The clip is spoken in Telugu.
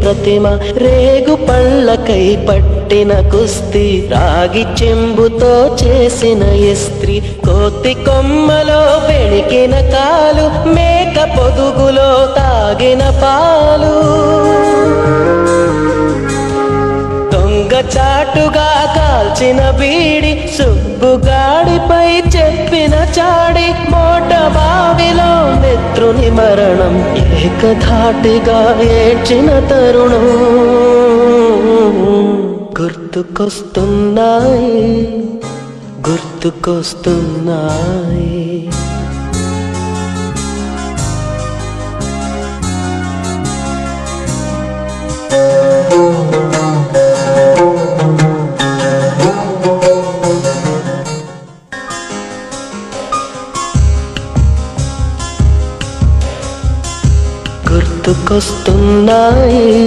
ప్రతిమ, రేగు పళ్ళకై పట్టిన కుస్తీ, రాగి చెంబుతో చేసిన ఇస్త్రీ, కోతి కొమ్మలో బెణికిన కాలు, మేక పొదుగులో తాగిన పాలు, చాటుగా కాల్చిన బీడి, సుబ్బుగాడిపై చెప్పిన చాడి, మోట బావిలో మిత్రుని మరణం, ఏకధాటిగా ఏడ్చిన తరుణం గుర్తుకొస్తున్నాయి, గుర్తుకొస్తున్నాయి. గుర్తుకొస్తున్నాయి.